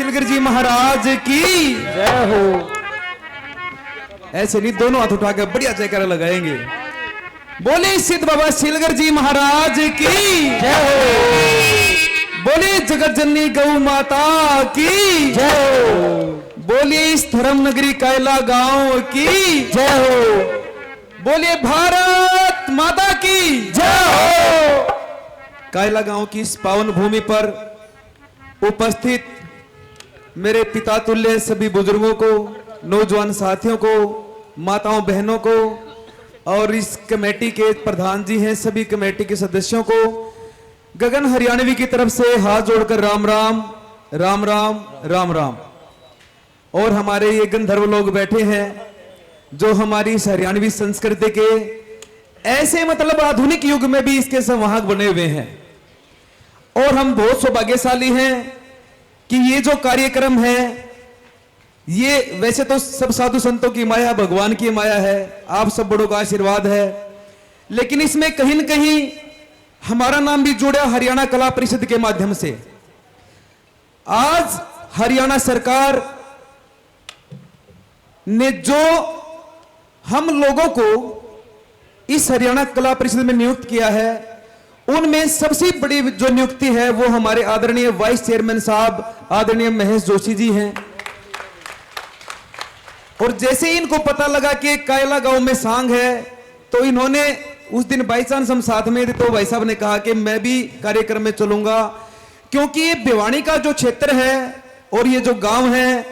शिलगर जी महाराज की जय हो। ऐसे नहीं, दोनों हाथ उठाकर बढ़िया जयकारा लगाएंगे। बोले सिद्ध बाबा शिलगर जी महाराज की जय हो। बोले जगत जननी गौ माता की जय हो। बोलिए इस धर्म नगरी कैला गांव की जय हो। बोलिए भारत माता की जय हो। कैला गांव की इस पावन भूमि पर उपस्थित मेरे पिता तुल्य सभी बुजुर्गों को, नौजवान साथियों को, माताओं बहनों को और इस कमेटी के प्रधान जी हैं, सभी कमेटी के सदस्यों को गगन हरियाणवी की तरफ से हाथ जोड़कर राम राम राम राम राम राम। और हमारे ये गंधर्व लोग बैठे हैं जो हमारी इस हरियाणवी संस्कृति के ऐसे मतलब आधुनिक युग में भी इसके संवाहक बने हुए हैं। और हम बहुत सौभाग्यशाली हैं कि ये जो कार्यक्रम है ये वैसे तो सब साधु संतों की माया, भगवान की माया है, आप सब बड़ों का आशीर्वाद है, लेकिन इसमें कहीं न कहीं हमारा नाम भी जुड़ा हरियाणा कला परिषद के माध्यम से। आज हरियाणा सरकार ने जो हम लोगों को इस हरियाणा कला परिषद में नियुक्त किया है, उनमें सबसे बड़ी जो नियुक्ति है वो हमारे आदरणीय वाइस चेयरमैन साहब आदरणीय महेश जोशी जी हैं। और जैसे ही इनको पता लगा कि कैला गांव में सांग है तो इन्होंने उस दिन बाई चांस हम साथ में थे तो भाई साहब ने कहा कि मैं भी कार्यक्रम में चलूंगा, क्योंकि ये भिवानी का जो क्षेत्र है और ये जो गांव है,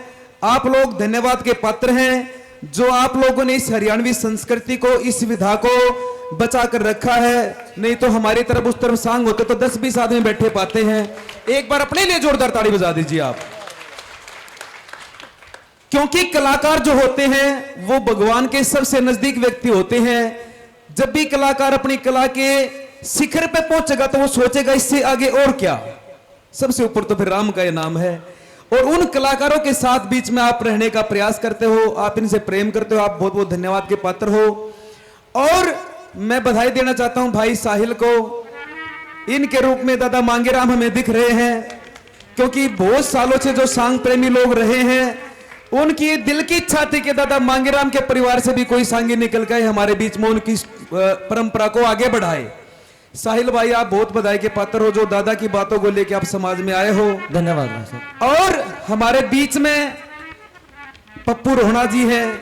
आप लोग धन्यवाद के पात्र हैं जो आप लोगों ने इस हरियाणवी संस्कृति को, इस विधा को बचा कर रखा है। नहीं तो हमारी तरफ उस तरफ सांग होते तो 10-20 आदमी बैठे पाते हैं। एक बार अपने लिए जोरदार ताड़ी बजा दीजिए आप, क्योंकि कलाकार जो होते हैं वो भगवान के सबसे नजदीक व्यक्ति होते हैं। जब भी कलाकार अपनी कला के शिखर पे पहुंचेगा तो वो सोचेगा इससे आगे और क्या, सबसे ऊपर तो फिर राम का ये नाम है। और उन कलाकारों के साथ बीच में आप रहने का प्रयास करते हो, आप इनसे प्रेम करते हो, आप बहुत बहुत धन्यवाद के पात्र हो। और मैं बधाई देना चाहता हूं भाई साहिल को, इनके रूप में दादा मांगेराम हमें दिख रहे हैं, क्योंकि बहुत सालों से जो सांग प्रेमी लोग रहे हैं उनकी दिल की इच्छा थी कि दादा मांगेराम के परिवार से भी कोई सांगी निकल के हमारे बीच में उनकी परंपरा को आगे बढ़ाए। साहिल भाई आप बहुत बधाई के पात्र हो जो दादा की बातों को लेकर आप समाज में आए हो, धन्यवाद सर। और हमारे बीच में पप्पू रोहना जी हैं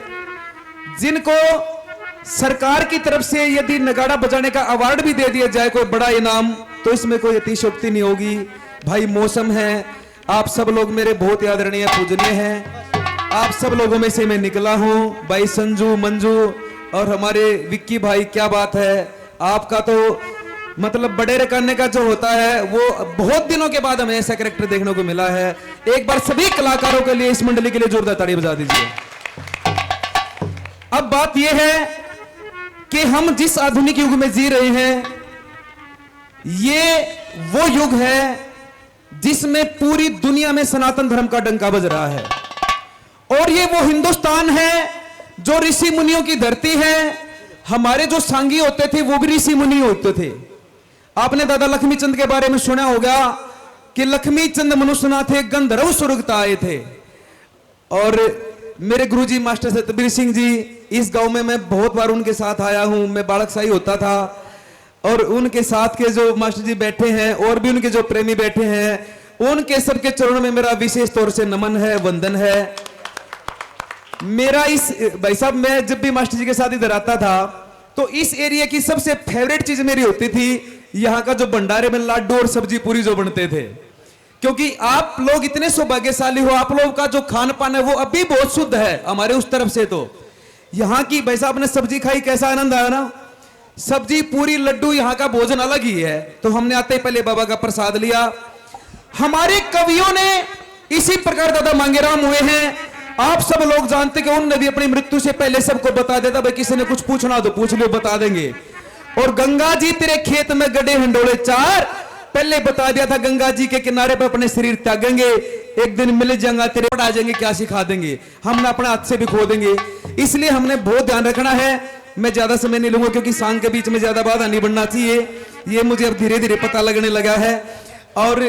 जिनको सरकार की तरफ से यदि नगाड़ा बजाने का अवार्ड भी दे दिया जाए, कोई बड़ा इनाम, तो इसमें कोई अतिशयोक्ति नहीं होगी। भाई मौसम है, आप सब लोग मेरे बहुत आदरणीय पूजनीय हैं, आप सब लोगों में से मैं निकला हूं। भाई संजू, मंजू और हमारे विक्की भाई, क्या बात है, आपका तो मतलब बड़े करने का जो होता है वो बहुत दिनों के बाद हमें ऐसा कैरेक्टर देखने को मिला है। एक बार सभी कलाकारों के लिए, इस मंडली के लिए जोरदार ताड़ी बजा दीजिए। अब बात यह है कि हम जिस आधुनिक युग में जी रहे हैं ये वो युग है जिसमें पूरी दुनिया में सनातन धर्म का डंका बज रहा है, और ये वो हिंदुस्तान है जो ऋषि मुनियों की धरती है। हमारे जो सांगी होते थे वो भी ऋषि मुनि होते थे। आपने दादा लक्ष्मी चंद के बारे में सुना होगा कि लक्ष्मी चंद मनुष्य ना थे, गंधर्व स्वर्गता आए थे। और मेरे गुरुजी मास्टर सतबीर सिंह जी, इस गांव में मैं बहुत बार उनके साथ आया हूं, मैं बालक शाही होता था, और उनके साथ के जो मास्टर जी बैठे हैं और भी उनके जो प्रेमी बैठे हैं, उनके सबके चरणों में मेरा विशेष तौर से नमन है, वंदन है। मेरा इस भाई साहब, मैं जब भी मास्टर जी के साथ इधर आता था तो इस एरिया की सबसे फेवरेट चीज मेरी होती थी यहाँ का जो भंडारे में लाडू और सब्जी पूरी जो बनते थे, क्योंकि आप लोग इतने सौभाग्यशाली हो, आप लोगों का जो खान पान है वो अभी बहुत शुद्ध है हमारे उस तरफ से। तो यहाँ की भाई साहब ने सब्जी खाई, कैसा आनंद आया ना, सब्जी पूरी लड्डू, यहाँ का भोजन अलग ही है। तो हमने आते ही पहले बाबा का प्रसाद लिया। हमारे कवियों ने इसी प्रकार दादा मांगेराम हुए हैं। आप सब लोग जानते कि उन्होंने भी अपनी मृत्यु से पहले सबको बता देता, भाई किसी ने कुछ पूछना तो पूछ लो, बता देंगे। और गंगा जी तेरे खेत में गड्ढे हंडोले 4, पहले बता दिया था गंगा जी के किनारे पर अपने शरीर त्यागेंगे, एक दिन मिल जाएगा तेरे पड़ आ जाएंगे, क्या सिखा देंगे, हमने अपने हाथ से भी खो देंगे। इसलिए हमने बहुत ध्यान रखना है। मैं ज्यादा समय नहीं लूंगा क्योंकि सांग के बीच में ज्यादा बाधा नहीं बनना चाहिए, ये मुझे अब धीरे धीरे पता लगने लगा है। और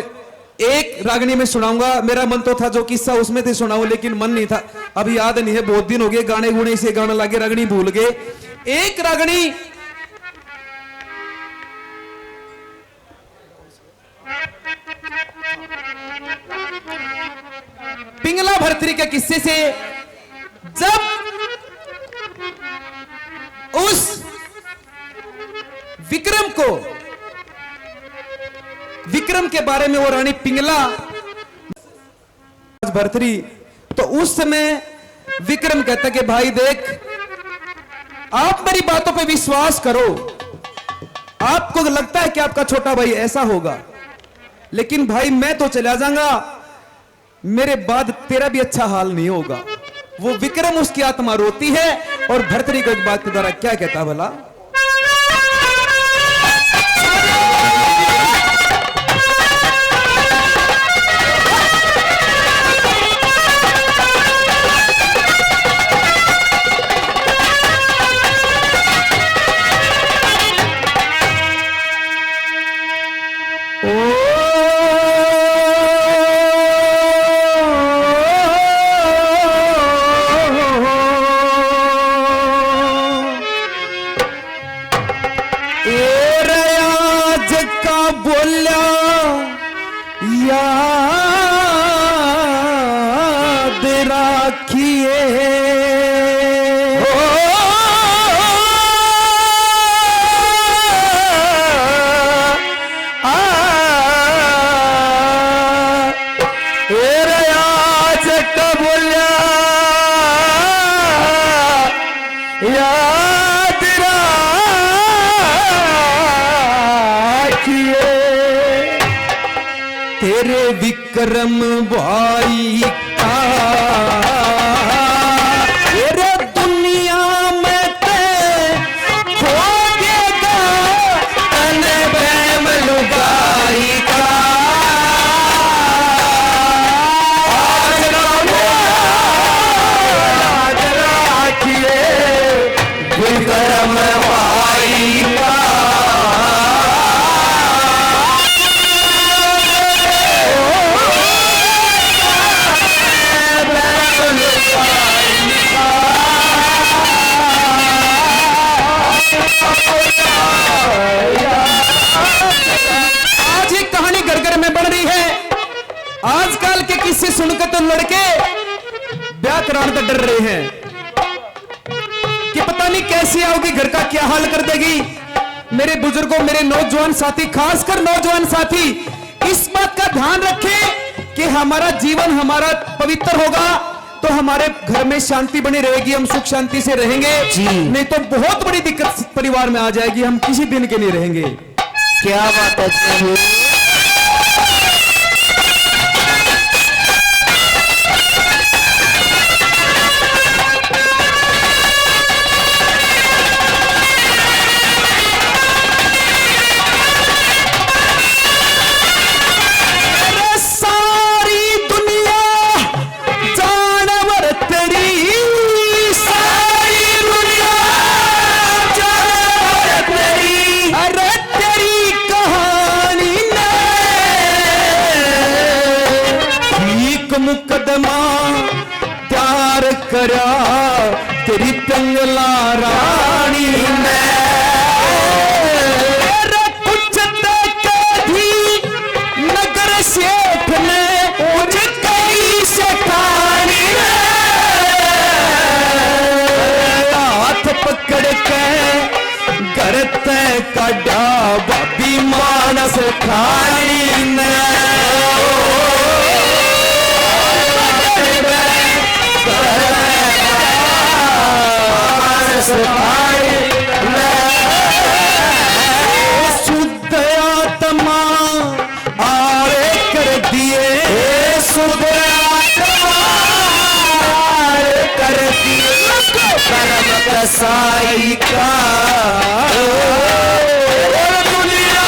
एक रागनी में सुनाऊंगा। मेरा मन तो था जो किस्सा उसमें से सुनाऊं, लेकिन मन नहीं था, अभी याद नहीं है, बहुत दिन हो गए, गाने गुणे से गाना लागे, रागनी भूल गए। एक रागनी पिंगला भर्तरी के किस्से से, जब उस विक्रम के बारे में वो रानी पिंगला भर्तरी, तो उस समय विक्रम कहता कि भाई देख, आप मेरी बातों पे विश्वास करो, आपको लगता है कि आपका छोटा भाई ऐसा होगा, लेकिन भाई मैं तो चला जाऊंगा, मेरे बाद तेरा भी अच्छा हाल नहीं होगा। वो विक्रम, उसकी आत्मा रोती है और भर्तरी को एक बात के द्वारा क्या कहता भला, तेरे विक्रम भाई का तेरे दुनिया में ते खोजेगा तन बैम लुगाई का, आज राखिए विक्रम भाई का। आज एक कहानी घर घर में बढ़ रही है, आजकल के किस्से सुनकर तो लड़के ब्याह कराने तो डर रहे हैं कि पता नहीं कैसी आओगी, घर का क्या हाल कर देगी। मेरे बुजुर्गों, मेरे नौजवान साथी, खासकर नौजवान साथी, इस बात का ध्यान रखें कि हमारा जीवन हमारा पवित्र होगा तो हमारे घर में शांति बनी रहेगी, हम सुख शांति से रहेंगे, नहीं तो बहुत बड़ी दिक्कत परिवार में आ जाएगी, हम किसी दिन के नहीं रहेंगे। क्या बात है। मुकदमा त्यार करा तेरी पिंगला रानी ने, कुछ भी नगर सेठ ने कई सेठानी हाथ पकड़ के घर तय काटा बाबी मानस खानी ने। शुद्ध आत्मा आरे कर दिए, शुद्ध आत्मा आरे कर दिए कर्म कसाई का, दुनिया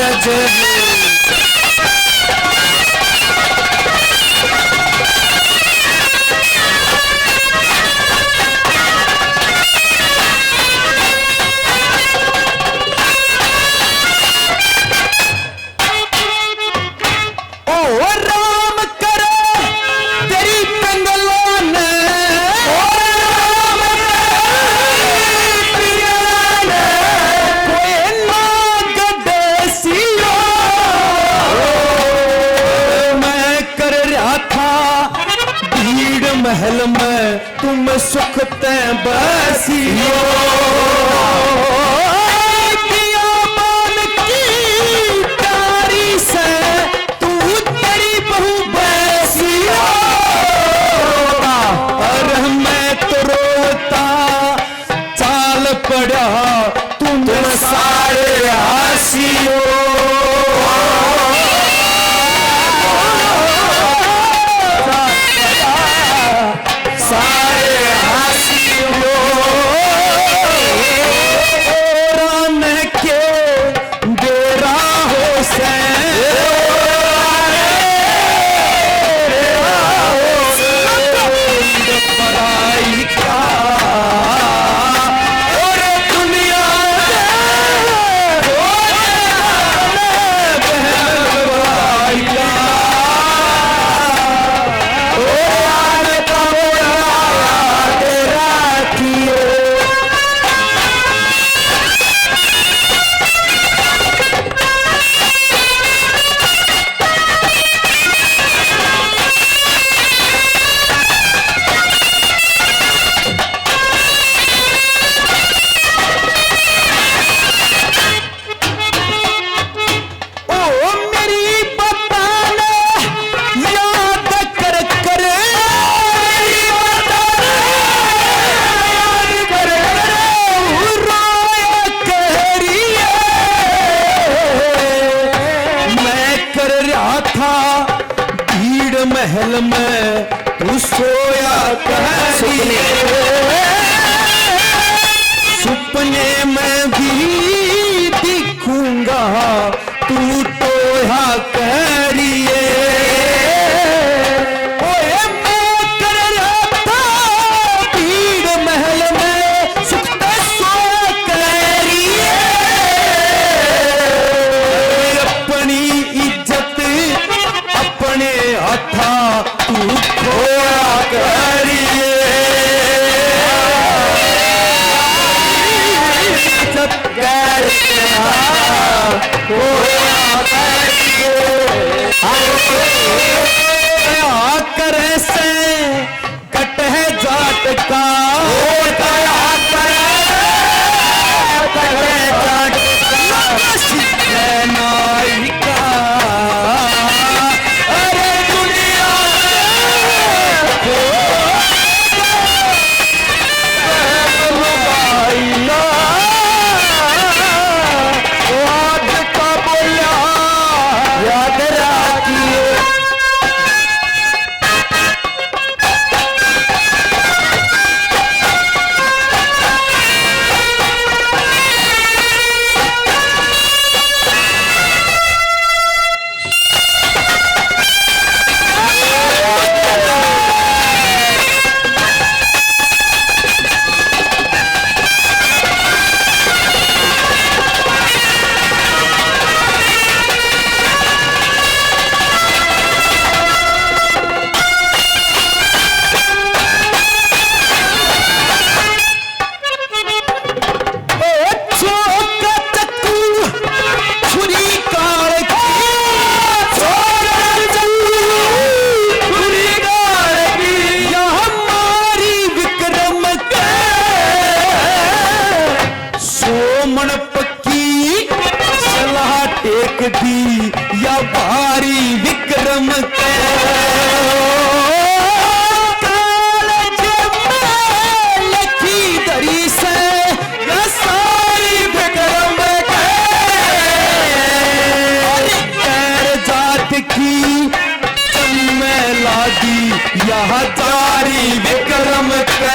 है जय हो। महल में तुम सुख ते बसियो, कियामान की प्यारी से तू तेरी बहू बसियो। अरे मैं तो रोता चाल पड़ा तुम सारे हंसियो। महल में तू सोया कहरी, सपने में भी दिखूंगा तू टोया कहरिए। ओए मैं कर रहा था भीड़ महल में सुखते सोया कहरिए। अपनी इज्जत अपने हथा तू खोया करिए। इज्जत खोया करिए। करे से कट है जाट का, जाट का नाई का। एक दी या भारी विक्रम के लखी दरी से या सारी विक्रम के पैर जात की चम्मे लादी यह जारी विक्रम के।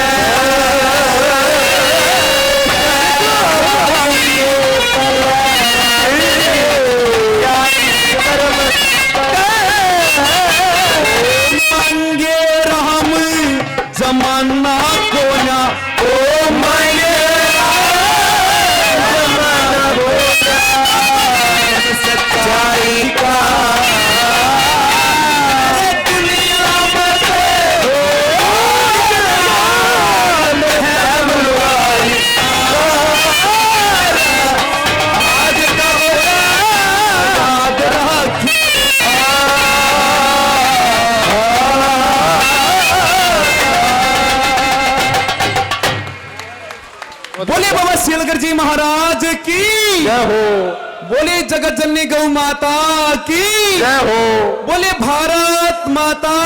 जी महाराज की जय हो। बोले जगत जननी गौ माता की जय हो। बोले भारत माता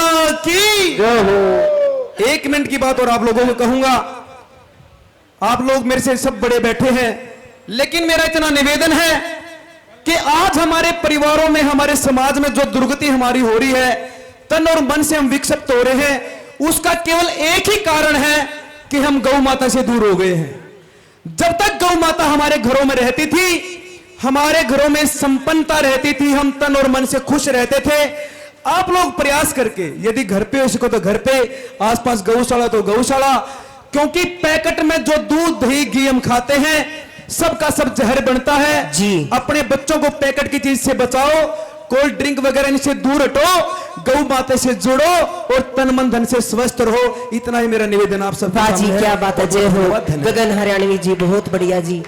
की जय हो। 1 मिनट की बात और आप लोगों को कहूंगा। आप लोग मेरे से सब बड़े बैठे हैं, लेकिन मेरा इतना निवेदन है कि आज हमारे परिवारों में, हमारे समाज में जो दुर्गति हमारी हो रही है, तन और मन से हम विक्षिप्त हो रहे हैं, उसका केवल एक ही कारण है कि हम गौ माता से दूर हो गए हैं। जब तक गौ माता हमारे घरों में रहती थी, हमारे घरों में संपन्नता रहती थी, हम तन और मन से खुश रहते थे। आप लोग प्रयास करके, यदि घर पे हो सको तो घर पे, आसपास गौशाला तो गौशाला, क्योंकि पैकेट में जो दूध दही घी हम खाते हैं सबका सब जहर बनता है जी। अपने बच्चों को पैकेट की चीज से बचाओ, कोल्ड ड्रिंक वगैरह इनसे दूर हटो, गौ माता से जुड़ो और तन मन धन से स्वस्थ रहो। इतना ही मेरा निवेदन आप सब बाजी, क्या बात है। जय हो धन्यवाद। गगन हरियाणवी जी, बहुत बढ़िया जी।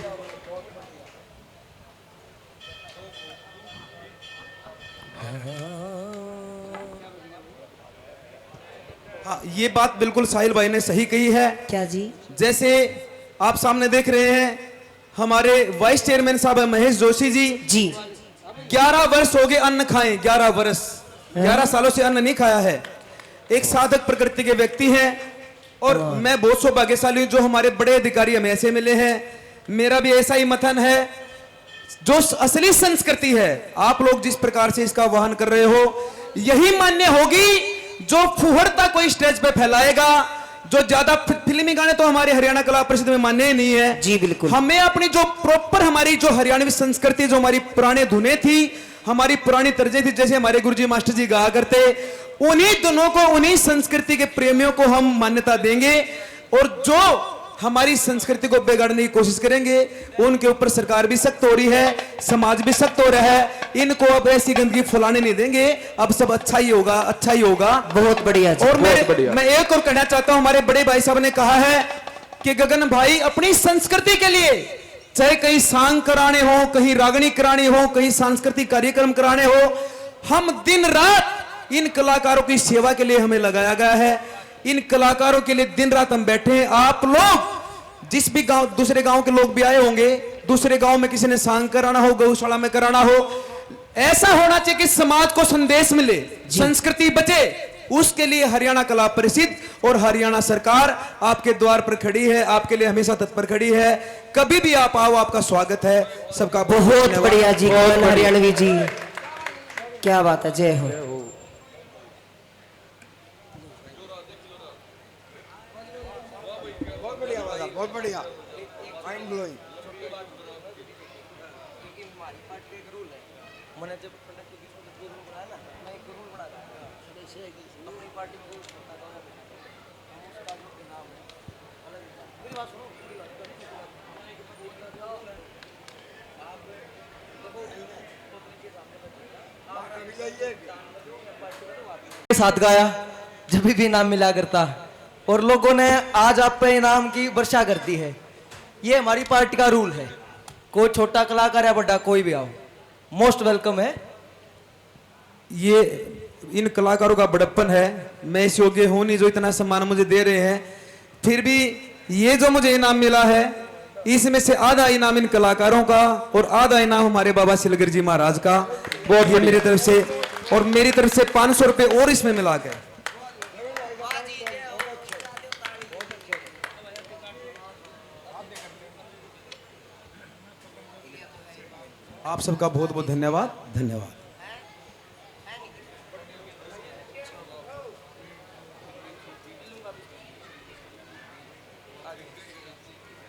हाँ, ये बात बिल्कुल साहिल भाई ने सही कही है। क्या जी? जैसे आप सामने देख रहे हैं, हमारे वाइस चेयरमैन साहब है महेश जोशी जी। जी 11 वर्ष हो गए अन्न खाए, 11 वर्ष, 11 सालों से अन्न नहीं खाया है। एक साधक प्रकृति के व्यक्ति हैं और मैं बहुत सौभाग्यशाली हूं जो हमारे बड़े अधिकारी हमें ऐसे मिले हैं। मेरा भी ऐसा ही मथन है, जो असली संस्कृति है आप लोग जिस प्रकार से इसका वहन कर रहे हो, यही मान्य होगी। जो फुहड़ता कोई स्टेज पे फैलाएगा, जो ज्यादा फिल्मी गाने तो हमारे हरियाणा कला परिषद में मान्य ही नहीं है। जी बिल्कुल। हमें अपनी जो प्रॉपर हमारी जो हरियाणवी संस्कृति, जो हमारी पुराने धुनें थी, हमारी पुरानी तर्जें थी, जैसे हमारे गुरुजी मास्टर जी गाया करते, उन्हीं धुनों को, उन्हीं संस्कृति के प्रेमियों को हम मान्यता देंगे। और जो हमारी संस्कृति को बिगाड़ने की कोशिश करेंगे, उनके ऊपर सरकार भी सख्त हो रही है, समाज भी सख्त हो रहा है। इनको अब ऐसी गंदगी फैलाने नहीं देंगे। अब सब अच्छा ही होगा, अच्छा ही होगा। बहुत बढ़िया जी, और बहुत बढ़िया। मैं एक और कहना चाहता हूं, हमारे बड़े भाई साहब ने कहा है कि गगन भाई अपनी संस्कृति के लिए, चाहे कहीं सांग कराने हो, कहीं रागनी करानी हो, कहीं सांस्कृतिक कार्यक्रम कराने हो, हम दिन रात इन कलाकारों की सेवा के लिए हमें लगाया गया है। इन कलाकारों के लिए दिन रात हम बैठे हैं। आप लोग जिस भी गांव, दूसरे गांव के लोग भी आए होंगे, दूसरे गांव में किसी ने सांग कराना हो, गौशाला में कराना हो, ऐसा होना चाहिए कि समाज को संदेश मिले, संस्कृति बचे। उसके लिए हरियाणा कला परिषद और हरियाणा सरकार आपके द्वार पर खड़ी है, आपके लिए हमेशा तत्पर खड़ी है। कभी भी आप आओ, आपका स्वागत है। सबका बहुत बढ़िया जी, गगन हरियाणवी जी, क्या बात है। जय हो। बहुत बढ़िया, माइंड ब्लोइंग। साथ गाया, जब भी इनाम मिला करता, और लोगों ने आज आप पे इनाम की वर्षा कर दी है। ये हमारी पार्टी का रूल है, कोई छोटा कलाकार या बड़ा कोई भी आओ, मोस्ट वेलकम है। ये इन कलाकारों का बड़प्पन है। मैं इस योग्य हूं नहीं जो इतना सम्मान मुझे दे रहे हैं, फिर भी ये जो मुझे इनाम मिला है, इसमें से आधा इनाम इन कलाकारों का और आधा इनाम हमारे बाबा सिलगर जी महाराज का। बहुत ये मेरी तरफ से, और मेरी तरफ से 500 रुपए और इसमें मिला के। आप सबका बहुत बहुत धन्यवाद, धन्यवाद।